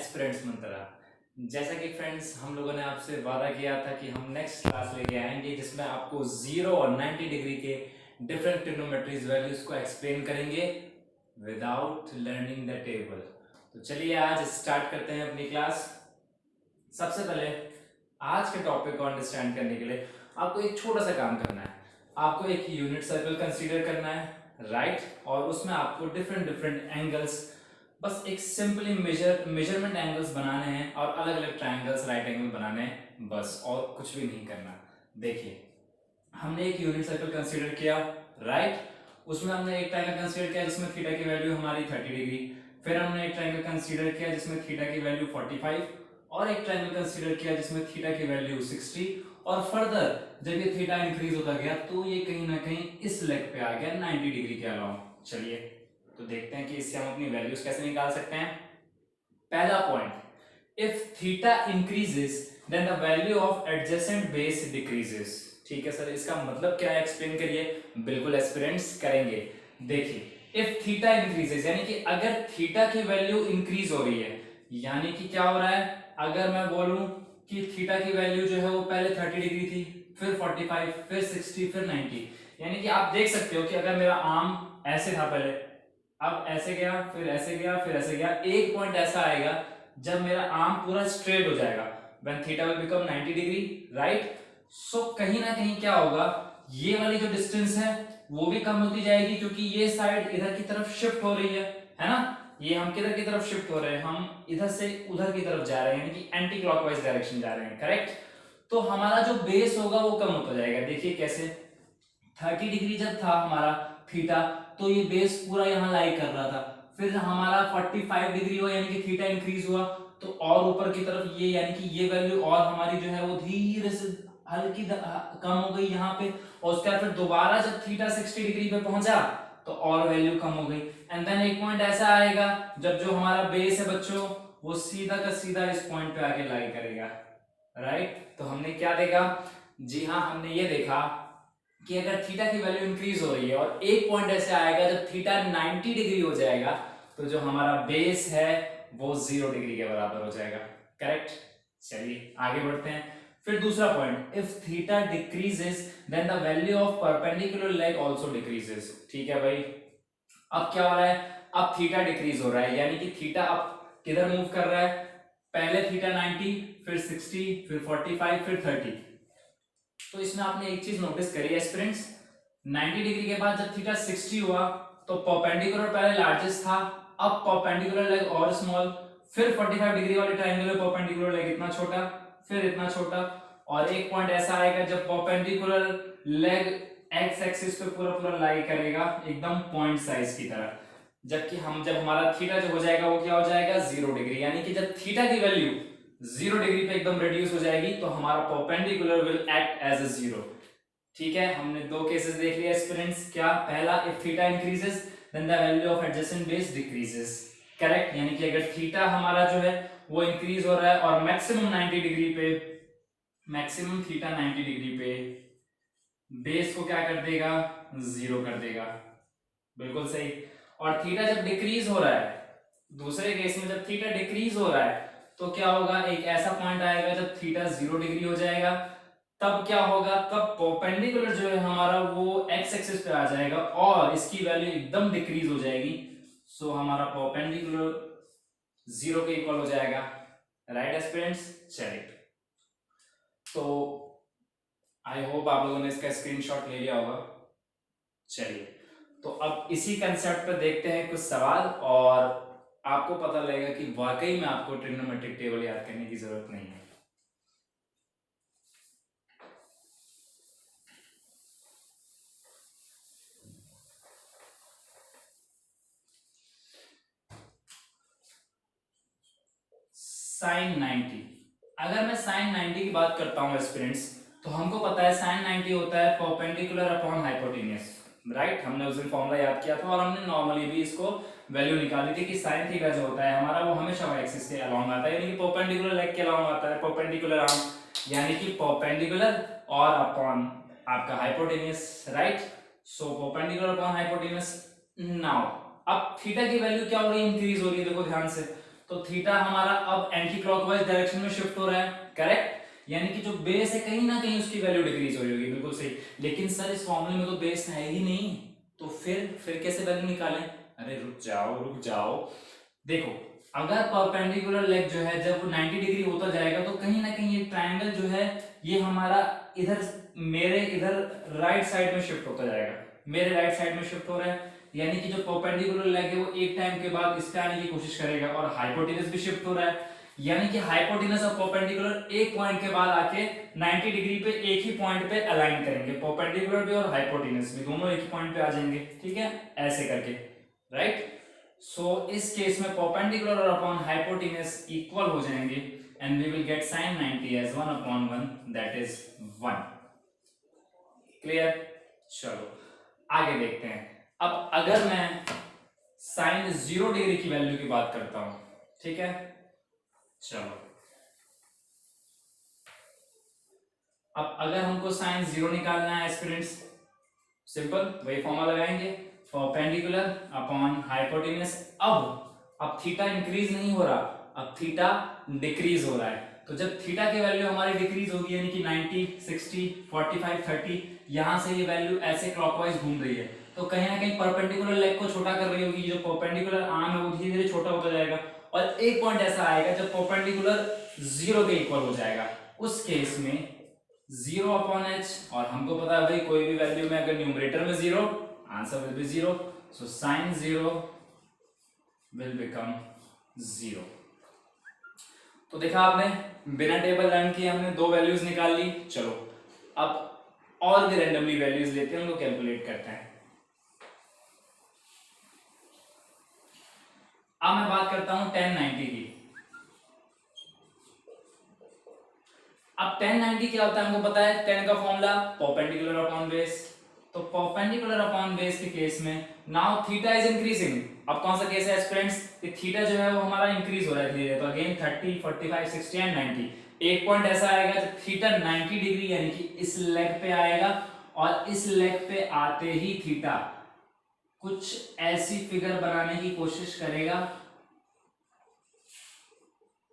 Aspirants मंत्रा। जैसा कि friends हम लोगों ने आपसे वादा किया था कि हम नेक्स्ट क्लास लेके आएंगे जिसमें आपको 0 और 90 डिग्री के डिफरेंट ट्रिग्नोमेट्रीज वैल्यूज को एक्सप्लेन करेंगे विदाउट लर्निंग द टेबल। तो चलिए आज स्टार्ट करते हैं अपनी क्लास। सबसे पहले आज के टॉपिक को अंडरस्टैंड करने के लिए आपको एक छोटा सा काम करना है। आपको एक यूनिट सर्कल कंसीडर करना है, राइट? और उसमें आपको डिफरेंट डिफरेंट एंगल्स, बस एक सिंपली मेजरमेंट एंगल्स बनाने हैं और अलग अलग ट्रायंगल्स, राइट एंगल बनाने हैं, बस और कुछ भी नहीं करना। देखिए, हमने एक यूनिट सर्कल कंसीडर किया, राइट? उसमें हमने एक ट्रायंगल कंसीडर किया जिसमें थीटा की वैल्यू हमारी 30 डिग्री, फिर हमने एक ट्रायंगल कंसीडर किया जिसमें थीटा की वैल्यू 45 और एक ट्रायंगल कंसीडर किया जिसमें थीटा की वैल्यू 60। और फर्दर जब ये थीटा इंक्रीज होता गया तो ये कहीं ना कहीं इस लेग पे आ गया 90 डिग्री के अलावा। चलिए तो देखते हैं कि इससे हम अपनी वैल्यूज कैसे निकाल सकते हैं। पहला point, if theta increases then the value of adjacent base decreases. ठीक है सर, इसका मतलब क्या है, एक्सप्लेन करिए। बिल्कुल एस्पिरेंट्स करेंगे। देखिए, इफ थीटा इंक्रीजेस यानी कि अगर थीटा की वैल्यू इंक्रीज हो रही है, यानी कि क्या हो रहा है, अगर मैं बोलूं कि थीटा की वैल्यू जो है वो पहले 30 डिग्री थी, फिर 45, फिर 60, फिर 90, यानी कि आप देख सकते हो कि अगर मेरा आर्म ऐसे था पहले, अब ऐसे गया, फिर ऐसे गया, फिर ऐसे गया, एक पॉइंट ऐसा आएगा जब मेरा आर्म पूरा स्ट्रेट हो जाएगा, when theta will become 90 degree, right? So कहीं ना कहीं क्या होगा, ये वाली जो डिस्टेंस है वो भी कम होती जाएगी क्योंकि ये साइड इधर की तरफ शिफ्ट हो रही है ना? ये हम किधर की तरफ शिफ्ट हो रहे हैं, हम इधर से उधर की तरफ जा रहे हैं, यानी कि एंटी क्लॉकवाइज डायरेक्शन जा रहे हैं, करेक्ट? तो हमारा जो बेस होगा वो कम होता जाएगा। देखिए कैसे, 30 डिग्री जब था हमारा थीटा तो ये बेस पूरा यहाँ लाई कर रहा था, फिर हमारा 45 डिग्री हुआ यानी कि थीटा इंक्रीज हुआ तो और ऊपर की तरफ ये, यानी कि ये वैल्यू और हमारी जो है वो धीरे से हल्की कम हो गई यहाँ पे, और उसके बाद फिर दोबारा जब थीटा 60 डिग्री पे पहुंचा तो और वैल्यू कम हो गई। एंड देन एक पॉइंट ऐसा आएगा जब जो हमारा बेस है बच्चों वो सीधा का सीधा इस पॉइंट पे आके लाई करेगा, राइट? तो हमने क्या देखा, जी हाँ, हमने ये देखा कि अगर थीटा की वैल्यू इंक्रीज हो रही है और एक पॉइंट ऐसे आएगा जब थीटा 90 डिग्री हो जाएगा तो जो हमारा बेस है वो 0 डिग्री के बराबर हो जाएगा, करेक्ट? चलिए आगे बढ़ते हैं। फिर दूसरा point, if theta decreases then the value of perpendicular leg also decreases. ठीक है भाई, अब क्या हो रहा है, अब थीटा डिक्रीज हो रहा है यानी कि थीटा अब किधर मूव कर रहा है, पहले थीटा 90, फिर 60, फिर 45, फिर 30। तो इसमें आपने एक चीज नोटिस करी एस्पिरेंट्स, 90 डिग्री के बाद जब थीटा 60 हुआ तो परपेंडिकुलर पहले लार्जेस्ट था, अब परपेंडिकुलर लेग और स्मॉल, फिर 45 डिग्री वाले ट्रायंगल में परपेंडिकुलर लेग इतना छोटा, फिर इतना छोटा, और एक पॉइंट ऐसा आएगा जब परपेंडिकुलर लेग एक्स एक्सिस पे पूरा पूरा लाई करेगा एकदम पॉइंट साइज की तरह, जबकि जब हमारा थीटा जो हो जाएगा वो क्या हो जाएगा, 0 डिग्री, यानी कि जब थीटा की वैल्यू 0 डिग्री पे एकदम रिड्यूस हो जाएगी तो हमारा perpendicular will act as a 0। ठीक है, हमने दो केसेस देख लिए स्टूडेंट्स। क्या, पहला, if theta increases then the value of adjacent base decreases, correct? यानी कि अगर थीटा हमारा जो है वो इंक्रीज हो रहा है और मैक्सिमम 90 डिग्री पे, मैक्सिमम थीटा 90 डिग्री पे बेस को क्या कर देगा, 0 कर देगा, बिल्कुल सही। और थीटा जब डिक्रीज हो रहा है, दूसरे केस में जब थीटा डिक्रीज हो रहा है तो क्या होगा, एक ऐसा पॉइंट आएगा जब थीटा 0 डिग्री हो जाएगा, तब क्या होगा, तब परपेंडिकुलर जो है हमारा वो एक्स एक्सिस पे आ जाएगा और इसकी वैल्यू एकदम डिक्रीज हो जाएगी। सो हमारा परपेंडिकुलर 0 के इक्वल हो जाएगा, राइट एस्पिरेंट्स? चलिए, तो आई होप आप लोगों ने इसका स्क्रीनशॉट ले लिया होगा। चलिए, तो अब इसी कंसेप्ट पर देखते हैं कुछ सवाल और आपको पता लगेगा कि वाकई में आपको ट्रिग्नोमेट्रिक टेबल याद करने की जरूरत नहीं है। साइन 90, अगर मैं साइन 90 की बात करता हूं एस्पिरेंट्स, तो हमको पता है साइन 90 होता है परपेंडिकुलर अपॉन हाइपोटेन्यूज, राइट? हमने उस दिन फॉर्मूला याद किया था और हमने नॉर्मली भी इसको वैल्यू निकाली थी कि साइन थीटा जो होता है हमारा वो हमेशा वाई एक्सिस के अलोंग आता है, यानी कि परपेंडिकुलर लेग के अलोंग आता है, परपेंडिकुलर आर्म, यानी कि परपेंडिकुलर और अपॉन आपका hypotenuse, right? So perpendicular upon hypotenuse. Now अब थीटा की वैल्यू क्या हो रही है, इंक्रीज हो रही है, देखो ध्यान से। तो थीटा हमारा अब एंटी क्लॉकवाइज डायरेक्शन में शिफ्ट हो रहा है, करेक्ट। यानी कि जो बेस है कहीं ना कहीं उसकी वैल्यू डिक्रीज हो रही होगी, बिल्कुल सही। लेकिन सर इस फॉर्मूले में तो बेस है ही नहीं, तो फिर कैसे वैल्यू निकालें? अरे रुक जाओ, देखो अगर परपेंडिकुलर लेग जो है जब 90 डिग्री होता जाएगा तो कहीं ना कहीं ये ट्रायंगल जो है ये हमारा इधर मेरे इधर राइट साइड में शिफ्ट होता जाएगा, मेरे राइट साइड में शिफ्ट हो रहा है। यानी कि जो परपेंडिकुलर लेग है वो एक टाइम के बाद इस पे आने की कोशिश करेगा, और हाइपोटेनस भी शिफ्ट हो रहा है। यानी कि हाइपोटेनस और परपेंडिकुलर एक पॉइंट के बाद आके 90 डिग्री पे एक ही पॉइंट पे अलाइन करेंगे, परपेंडिकुलर भी और हाइपोटेनस भी दोनों एक ही पॉइंट पे आ जाएंगे, ठीक है, ऐसे करके, राइट। सो इस केस में परपेंडिकुलर और अपॉन हाइपोटेनस इक्वल हो जाएंगे and we will get sin 90 as 1/1, that is 1। Clear? चलो आगे देखते हैं। अब अगर मैं sin 0 डिग्री की वैल्यू की बात करता हूं, ठीक है, चलो अब अगर हमको sin 0 निकालना है स्टूडेंट्स, सिंपल वही फॉर्मूला लगाएंगे, परपेंडिकुलर अपॉन हाइपोटेनस। अब थीटा इंक्रीज नहीं हो रहा, अब थीटा डिक्रीज हो रहा है। तो जब थीटा की वैल्यू हमारी डिक्रीज होगी यानी कि 90, 60, 45, 30, यहां से ये वैल्यू ऐसे क्लॉकवाइज घूम रही है, तो कहीं ना कहीं परपेंडिकुलर लेग को छोटा कर रही होगी, जो परपेंडिकुलर आर्म है वो धीरे धीरे छोटा होता जाएगा, और एक पॉइंट ऐसा आएगा जब परपेंडिकुलर 0 के इक्वल हो जाएगा। उस केस में 0/h, और हमको पता है भाई कोई भी वैल्यू में अगर न्यूमरेटर में 0, answer will be 0, so sin 0 will become 0। तो देखा आपने, बिना टेबल लर्न किए हमने दो वैल्यूज निकाल ली। चलो अब और भी रैंडमली वैल्यूज लेते हैं, उनको कैलकुलेट करते हैं। अब मैं बात करता हूं 1090 की। अब 1090 क्या होता है हमको पता है, 10 का फॉर्मूला परपेंडिकुलर अपॉन बेस, तो परपेंडिकुलर अपॉन बेस के केस में नाउ थीटा इज इंक्रीजिंग। अब कौन सा केस है स्टूडेंट्स, थीटा जो है वो हमारा इंक्रीज हो रहा है धीरे, तो अगेन 30, 45, 60 एंड 90। एक पॉइंट ऐसा आएगा जब थीटा 90 डिग्री यानी कि इस लेग पे आएगा, और इस लेग पे आते ही थीटा कुछ ऐसी फिगर बनाने की कोशिश करेगा,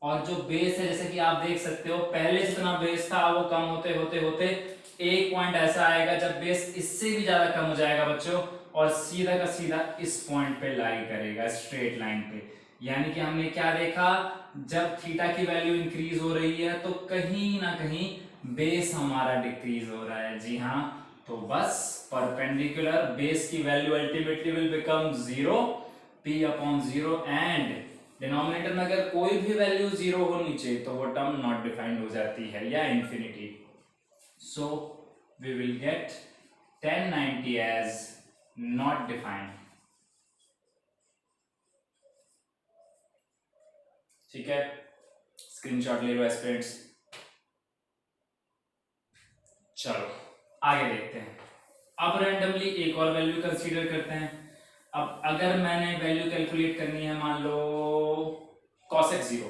और जो बेस है जैसे कि आप देख सकते हो पहले जितना बेस था वो कम होते होते होते एक पॉइंट ऐसा आएगा जब बेस इससे भी ज्यादा कम हो जाएगा बच्चों, और सीधा का सीधा इस पॉइंट पे लाई करेगा, स्ट्रेट लाइन पे। यानी कि हमने क्या देखा, जब थीटा की वैल्यू इंक्रीज हो रही है तो कहीं ना कहीं बेस हमारा डिक्रीज हो रहा है। जी हाँ, तो बस परपेंडिकुलर बेस की value ultimately will become 0, p/0, and denominator में अगर कोई भी वैल्यू 0 होनी चाहिए तो वो टर्म नॉट डिफाइंड हो जाती है या infinity. So we will get 1090 as not defined. ठीक है, स्क्रीनशॉट ले लो एस्पिरेंट्स। चलो आगे देखते हैं। अब रैंडमली एक और वैल्यू कंसीडर करते हैं। अब अगर मैंने वैल्यू कैलकुलेट करनी है, मान लो cosec 0,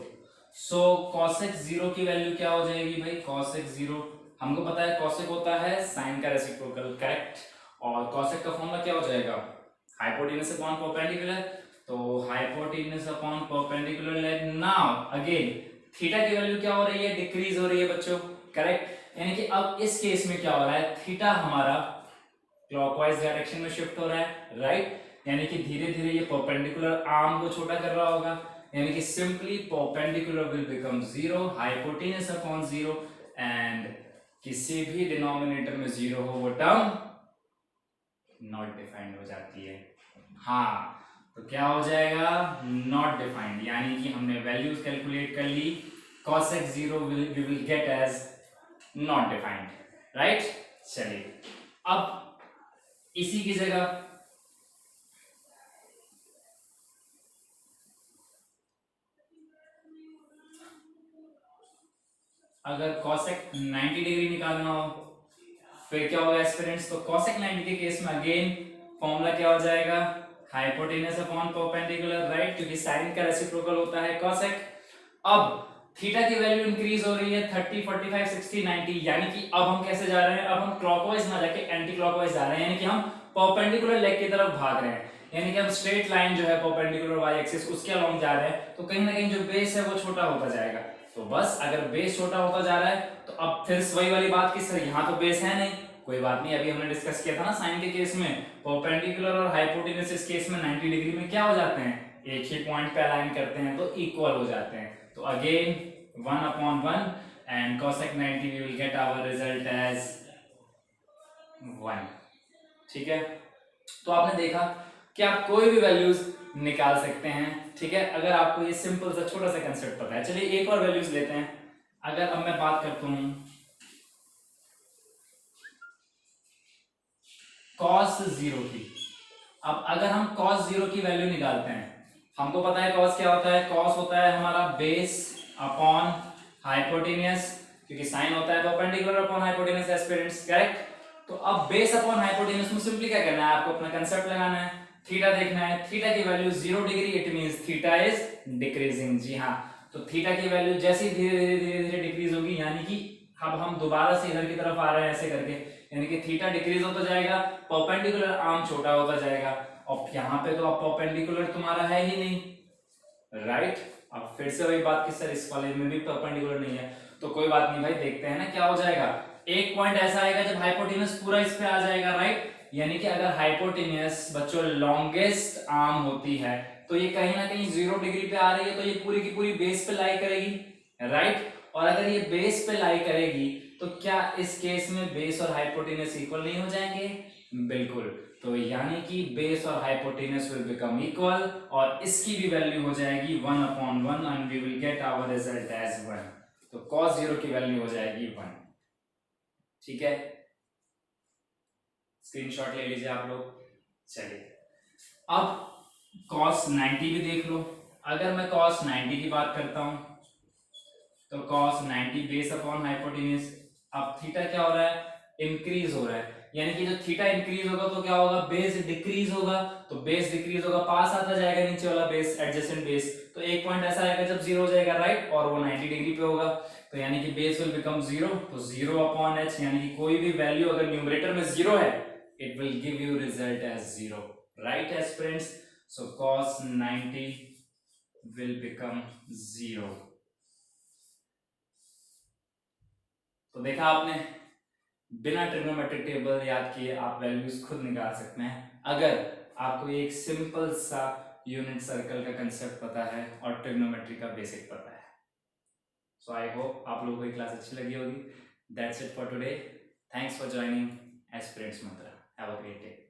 सो cosec 0 की वैल्यू क्या हो जाएगी भाई, cosec 0 हमको पता है cosec होता है साइन का रेसिप्रोकल, करेक्ट, और cosec का फॉर्मूला क्या हो जाएगा, हाइपोटेनस अपॉन परपेंडिकुलर, तो hypotenuse upon perpendicular leg. Now again theta की वैल्यू क्या हो रही है, डिक्रीज हो रही है बच्चों, करेक्ट। यानी कि अब इस केस में क्या हो रहा है, थीटा हमारा क्लॉकवाइज डायरेक्शन में शिफ्ट हो रहा है, राइट। यानी कि धीरे धीरे ये परपेंडिकुलर आर्म को छोटा कर रहा होगा, यानी कि simply perpendicular will become 0, hypotenuse upon 0, and किसी भी डिनोमिनेटर में 0 हो वो टर्म नॉट डिफाइंड हो जाती है। हाँ, तो क्या हो जाएगा, नॉट डिफाइंड, यानी कि हमने वैल्यूज कैलकुलेट कर ली, cosec 0 we will get as not defined, right। चलिए अब इसी की जगह अगर cosec 90 डिग्री निकालना हो फिर क्या होगा एस्पिरेंट्स, तो cosec 90 के केस में अगेन फॉर्मूला क्या हो जाएगा, हाइपोटेनस अपॉन परपेंडिकुलर, राइट, क्योंकि साइन का रेसिप्रोकल होता है cosec। अब थीटा की वैल्यू इंक्रीज हो रही है 30, 45, 60, 90, यानी कि अब हम कैसे जा रहे हैं, अब हम क्लॉकवाइज ना जाके एंटी क्लॉकवाइज जा रहे हैं, यानी कि हम परपेंडिकुलर लेग की तरफ भाग रहे हैं। यानी कि हम स्ट्रेट लाइन जो है परपेंडिकुलर वाई एक्सिस उसके अलोंग जा रहे हैं, तो कहीं ना कहीं जो बेस है वो छोटा होता जाएगा। तो बस अगर बेस छोटा होता जा रहा है तो अब फिर वही वाली बात कि सर यहाँ तो बेस है नहीं, कोई बात नहीं, अभी हमने डिस्कस किया था ना साइन के केस में, परपेंडिकुलर और हाइपोटेन्यूज इस केस में 90 डिग्री में क्या हो जाते हैं, एक ही पॉइंट पे अलाइन करते हैं तो इक्वल हो जाते हैं। तो again 1/1 and cosec 90 we will get our result as 1। ठीक है, तो आपने देखा कि आप कोई भी वैल्यूज निकाल सकते हैं। ठीक है, अगर आपको ये सिंपल सा छोटा सा कंसेप्ट पता है। चलिए एक और वैल्यूज लेते हैं। अगर अब मैं बात करता हूं cos 0 की, अब अगर हम cos 0 की वैल्यू निकालते हैं, हमको पता है cos क्या होता है, cos होता है हमारा बेस अपॉन हाइपोटेनियस, क्योंकि साइन होता है perpendicular upon hypotenuse aspirants, correct. तो अब बेस अपॉन हाइपोटेनियस में सिंपली क्या करना है, आपको अपना कंसेप्ट लगाना है, थीटा देखना है, थीटा की value 0 degree, it means theta is decreasing. जी हाँ, तो थीटा की वैल्यू जैसे धीरे धीरे धीरे धीरे डिक्रीज होगी, यानी कि अब हम दोबारा से इधर की तरफ आ रहे हैं ऐसे करके, यानी कि थीटा डिक्रीज होता जाएगा, परपेंडिकुलर आर्म छोटा होता जाएगा, और यहाँ पे तो अब परपेंडिकुलर तुम्हारा है ही नहीं, राइट। अब फिर से वही बात कि सर इस वाले में भी परपेंडिकुलर नहीं है, तो कोई बात नहीं भाई, देखते हैं ना क्या हो जाएगा। एक पॉइंट ऐसा आएगा जब हाइपोटेनस पूरा इस पे आ जाएगा, राइट। यानी कि अगर हाइपोटेनस बच्चों लॉन्गेस्ट आर्म होती है तो ये कहीं ना कहीं 0 डिग्री पे आ रही है, तो ये पूरी की पूरी बेस पे लाई करेगी, राइट। और अगर ये बेस पे लाई करेगी तो क्या इस केस में बेस और हाइपोटेनस इक्वल नहीं हो जाएंगे, बिल्कुल। तो यानी कि बेस और हाइपोटेनस विल बिकम इक्वल, और इसकी भी वैल्यू हो जाएगी 1/1 and we will get our result as 1। तो cos 0 की वैल्यू हो जाएगी 1। ठीक है, स्क्रीनशॉट ले लीजिए आप लोग। चलिए अब cos 90 भी देख लो। अगर मैं cos 90 की बात करता हूं तो cos 90 बेस अपॉन हाइपोटेन्यूज, अब थीटा क्या हो रहा है, इंक्रीज हो रहा है, यानी कि जो थीटा इंक्रीज होगा तो क्या होगा, बेस डिक्रीज होगा, तो बेस डिक्रीज होगा, पास आता जाएगा नीचे वाला बेस, एडजेसेंट बेस, तो एक पॉइंट ऐसा आएगा जब 0 हो जाएगा, राइट, और वो 90 डिग्री पे होगा, तो यानी कि बेस विल बिकम 0, तो 0/h, यानी कि कोई भी वैल्यू अगर न्यूमरेटर में 0 है, it will give you result as 0, right aspirants. So cos 90 will become 0। तो देखा आपने, बिना ट्रिग्नोमेट्रिक टेबल याद किए आप वैल्यूज खुद निकाल सकते हैं, अगर आपको एक सिंपल सा यूनिट सर्कल का कंसेप्ट पता है और ट्रिग्नोमेट्री का बेसिक पता है। सो आई होप आप लोगों को ये क्लास अच्छी लगी होगी। That's it for today, thanks for joining aspirants Mantra, have a great day.